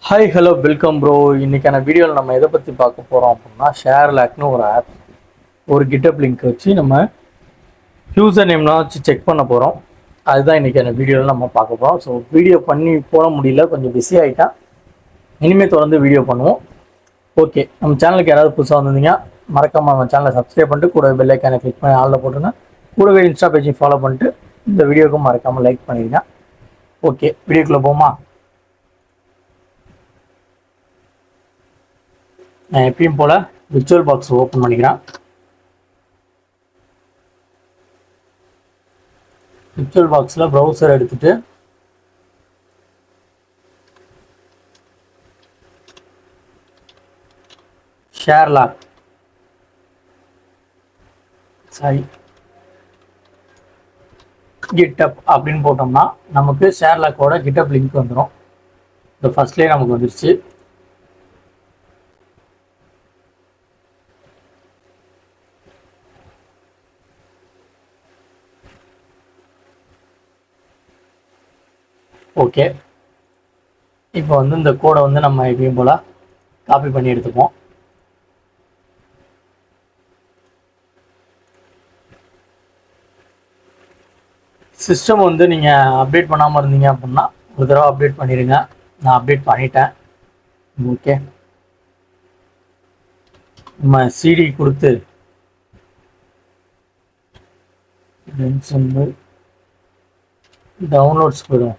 Hi hello welcome bro. இன்றைக்கான வீடியோவில் நம்ம எதை பற்றி பார்க்க போகிறோம் அப்படின்னா ஷேர்லாக்னு ஒரு ஆப், ஒரு கிட்டப் லிங்க் வச்சு நம்ம யூசர் நேம்லாம் வச்சு செக் பண்ண போகிறோம். அதுதான் இன்றைக்கான வீடியோவில் நம்ம பார்க்க போகிறோம். ஸோ வீடியோ பண்ணி போட முடியல, கொஞ்சம் பிஸி ஆகிட்டா. இனிமேல் தொடர்ந்து வீடியோ பண்ணுவோம். ஓகே, நம்ம சேனலுக்கு யாராவது புதுசாக வந்திருந்தீங்க மறக்காமல் நம்ம சேனலை சப்ஸ்கிரைப் பண்ணிட்டு கூட பெல் ஐக்கானை கிளிக் பண்ணி ஆளில் போட்டுருங்க. கூடவே இன்ஸ்டா பேஜையும் ஃபாலோ பண்ணிட்டு இந்த வீடியோவுக்கு மறக்காமல் லைக் பண்ணிடுங்க. ஓகே, வீடியோக்குள்ளே போமா. நான் எப்பயும் போல் விர்ச்சுவல் பாக்ஸ் ஓப்பன் பண்ணிக்கிறேன். விர்ச்சுவல் பாக்ஸில் ப்ரௌசர் எடுத்துகிட்டு ஷேர்லாக் கிட்டப் அப்படின்னு போட்டோம்னா நமக்கு ஷேர்லாக்கோட கிட்டப் லிங்க் வந்துடும். இந்த ஃபர்ஸ்ட்லேயே நமக்கு வந்துருச்சு. ஓகே, இப்போ வந்து இந்த கோடை வந்து நம்ம எப்பயும் போல் காப்பி பண்ணி எடுத்துப்போம். சிஸ்டம் வந்து நீங்கள் அப்டேட் பண்ணாமல் இருந்தீங்க அப்படின்னா ஒரு தடவை அப்டேட் பண்ணிடுங்க. நான் அப்டேட் பண்ணிட்டேன். ஓகே, நம்ம சிடி கொடுத்து டவுன்லோட்ஸ் போயிடும்.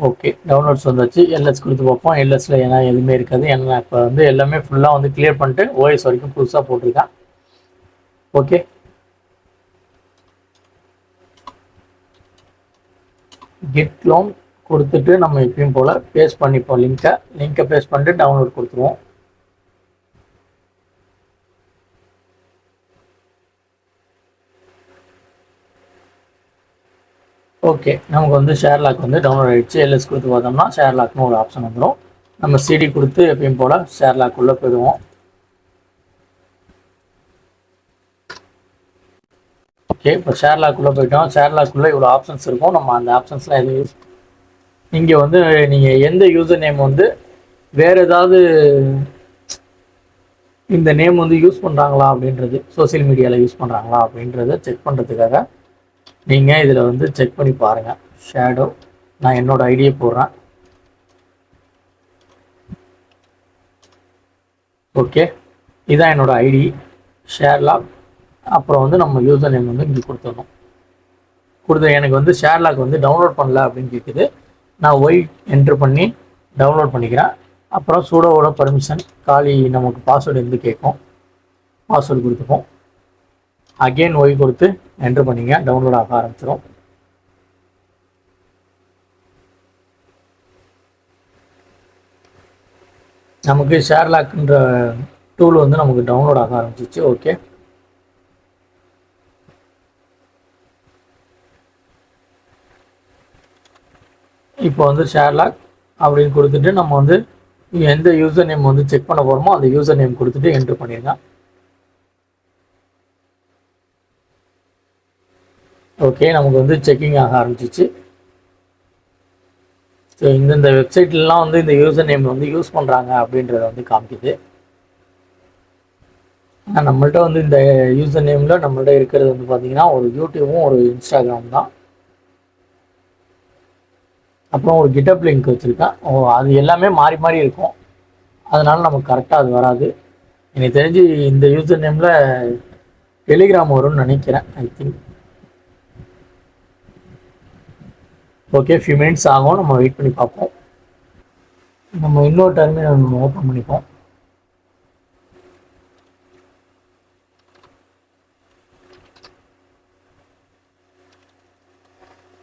ஓகே, டவுன்லோட்ஸ் வந்துச்சு. எல்எஸ் கொடுத்து பார்ப்போம். எல்எஸ்ல ஏன்னா எதுவுமே இருக்காது. ஏன்னா இப்போ வந்து எல்லாமே ஃபுல்லாக வந்து கிளியர் பண்ணிட்டு ஓஎஸ் வரைக்கும் புதுசாக போட்டிருக்கேன். ஓகே, கெட் லோன் கொடுத்துட்டு நம்ம எப்பயும் போல் பேஸ்ட் பண்ணிப்போம். லிங்கை பேஸ்ட் பண்ணிட்டு டவுன்லோட் கொடுத்துருவோம். ஓகே, நமக்கு வந்து ஷேர்லாக் வந்து டவுன்லோட் ஆகிடுச்சு. எல்எஸ் கொடுத்து பார்த்தோம்னா ஷேர்லாக்னு ஒரு ஆப்ஷன் வந்துடும். நம்ம சிடி கொடுத்து எப்பயும் போல் ஷேர்லாக்குள்ளே போயிடுவோம். ஓகே, இப்போ ஷேர்லாக்குள்ளே போயிட்டோம். ஷேர்லாக்குள்ளே இவ்வளோ ஆப்ஷன்ஸ் இருக்கும். நம்ம அந்த ஆப்ஷன்ஸ்லாம் எதுவும் யூஸ் இங்கே வந்து நீங்கள் எந்த யூசர் நேம் வந்து வேறு ஏதாவது இந்த நேம் வந்து யூஸ் பண்ணுறாங்களா அப்படின்றது, சோசியல் மீடியாவில் யூஸ் பண்ணுறாங்களா அப்படின்றத செக் பண்ணுறதுக்காக நீங்கள் இதில் வந்து செக் பண்ணி பாருங்கள். ஷேடோ, நான் என்னோடய ஐடியை போடுறேன். ஓகே, இதான் என்னோடய ஐடி ஷேர்லாக். அப்புறம் வந்து நம்ம யூசர் நேம் வந்து இங்கே கொடுத்துடணும். எனக்கு வந்து ஷேர்லாக் வந்து டவுன்லோட் பண்ணல அப்படின்னு கேட்குது. நான் ஒய் என்ட்ரு பண்ணி டவுன்லோட் பண்ணிக்கிறேன். அப்புறம் சூடோவோட பர்மிஷன் காலி நமக்கு பாஸ்வேர்டு இருந்து கேட்கும். பாஸ்வேர்டு கொடுத்துப்போம். அகெயின் ஒய் கொடுத்து என்ட்ரு பண்ணிங்க, டவுன்லோட் ஆக ஆரம்பிச்சிடும். நமக்கு ஷேர்லாக்ன்ற டூல் வந்து நமக்கு டவுன்லோட் ஆக ஆரம்பிச்சிச்சு. ஓகே, இப்போ வந்து ஷேர்லாக் அப்படின்னு கொடுத்துட்டு நம்ம வந்து எந்த யூசர் நேம் வந்து செக் பண்ண போகிறோமோ அந்த யூசர் நேம் கொடுத்துட்டு என்ட்ரு பண்ணிடுங்க. ஓகே, நமக்கு வந்து செக்கிங் ஆக ஆரம்பிச்சிச்சு. ஸோ இந்தந்த வெப்சைட்லாம் வந்து இந்த யூசர் நேம் வந்து யூஸ் பண்ணுறாங்க அப்படின்றத வந்து காமிக்குது. நம்மள்ட்ட வந்து இந்த யூசர் நேமில் நம்மள்ட்ட இருக்கிறது வந்து பார்த்திங்கன்னா ஒரு யூடியூபும் ஒரு இன்ஸ்டாகிராம் தான். அப்புறம் ஒரு கிட்டப் லிங்க் வச்சுருக்கேன். அது எல்லாமே மாறி மாறி இருக்கும். அதனால் நமக்கு கரெக்டாக அது வராது. எனக்கு தெரிஞ்சு இந்த யூசர் நேமில் டெலிகிராம் வரும்னு நினைக்கிறேன். I think. Okay, few minutes ஆகும். நம்ம வெயிட் பண்ணி பார்ப்போம். நம்ம இன்னொரு டெர்மினல் நம்ம ஓப்பன் பண்ணிப்போம்.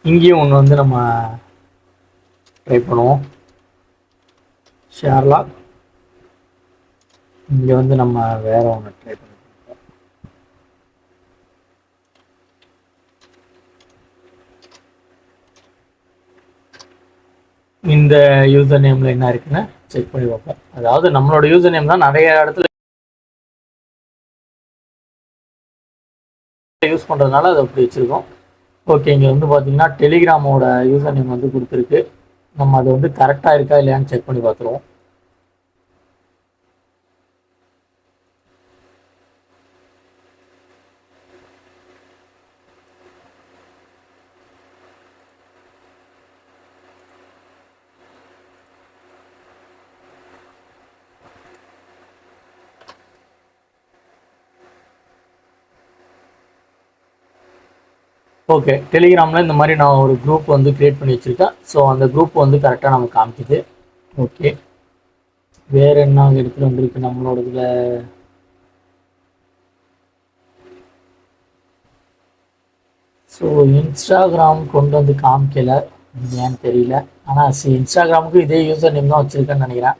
இங்கேயும் ஒன்று வந்து நம்ம ட்ரை பண்ணுவோம். ஷேர்லாக். இங்கே வந்து நம்ம வேற ஒன்று ட்ரை பண்ணுவோம். இந்த யூசர் நேமில் என்ன இருக்குன்னு செக் பண்ணி பார்ப்போம். அதாவது நம்மளோட யூசர் நேம் தான் நிறைய இடத்துல யூஸ் பண்ணுறதுனால அதை அப்படி வச்சுருக்கோம். ஓகே, இங்கே வந்து பார்த்தீங்கன்னா டெலிகிராமோட யூசர் நேம் வந்து கொடுத்துருக்கு. நம்ம அது வந்து கரெக்டாக இருக்கா இல்லையான்னு செக் பண்ணி பார்த்துருவோம். ஓகே, டெலிகிராமில் இந்த மாதிரி நான் ஒரு குரூப் வந்து க்ரியேட் பண்ணி வச்சுருக்கேன். ஸோ அந்த குரூப் வந்து கரெக்டாக நமக்கு காமிக்குது. ஓகே, வேறு என்ன இடத்துல வந்துருக்கு நம்மளோட இதில்? ஸோ இன்ஸ்டாகிராம் கொண்டு வந்து காமிக்கல, ஏன்னு தெரியல. ஆனால் இன்ஸ்டாகிராமுக்கு இதே யூசர் நேம் தான் வச்சுருக்கேன்னு நினைக்கிறேன்.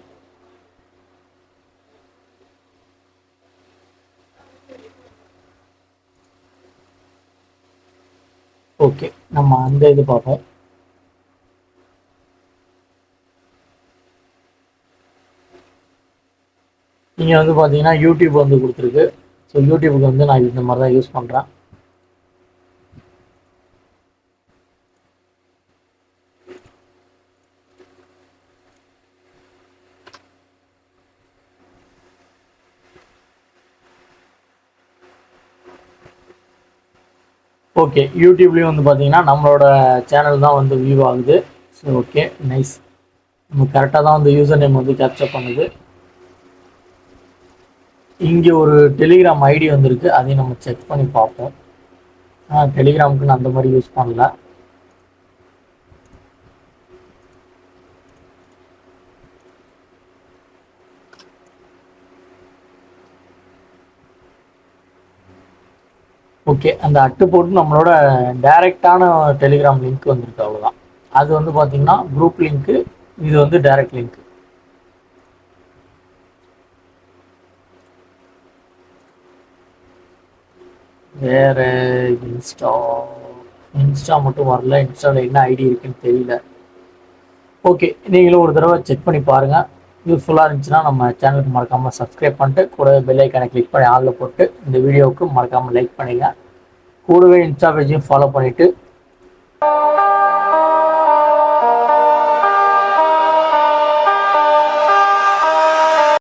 ஓகே, நம்ம அந்த இது பார்ப்போம். இங்கே வந்து பார்த்தீங்கன்னா யூடியூப் வந்து கொடுத்துருக்கு. ஸோ யூடியூபுக்கு வந்து நான் இந்த மாதிரி தான் யூஸ் பண்ணுறேன். ஓகே, யூடியூப்லேயும் வந்து பார்த்தீங்கன்னா நம்மளோட சேனல் தான் வந்து வியூ ஆகுது. So okay, nice. நம்ம கரெக்டாக தான் வந்து யூசர் நேம் வந்து கேப்சர் பண்ணுது. இங்கே ஒரு டெலிகிராம் ஐடி வந்துருக்கு, அதையும் நம்ம செக் பண்ணி பார்ப்போம். டெலிகிராமுக்கு நான் அந்த மாதிரி யூஸ் பண்ணல. ஓகே, அந்த அட்டு போட்டு நம்மளோட டைரெக்டான டெலிகிராம் லிங்க் வந்திருக்கு, அவ்வளோதான். அது வந்து பார்த்தீங்கன்னா குரூப் லிங்க்கு, இது வந்து டைரக்ட் லிங்க். வேறு இன்ஸ்டா மட்டும் வரல. இன்ஸ்டாவில் என்ன ஐடி இருக்குன்னு தெரியல. ஓகே, நீங்களும் ஒரு தடவை செக் பண்ணி பாருங்கள். யூஸ்ஃபுல்லாக இருந்துச்சுன்னா நம்ம சேனலுக்கு மறக்காமல் சப்ஸ்கிரைப் பண்ணிட்டு கூட பெல் ஐக்கானை கிளிக் பண்ணி ஆளில் போட்டு இந்த வீடியோவுக்கு மறக்காமல் லைக் பண்ணுங்கள். கூடவே இன்ஸ்டா பேஜையும் ஃபாலோ பண்ணிவிட்டு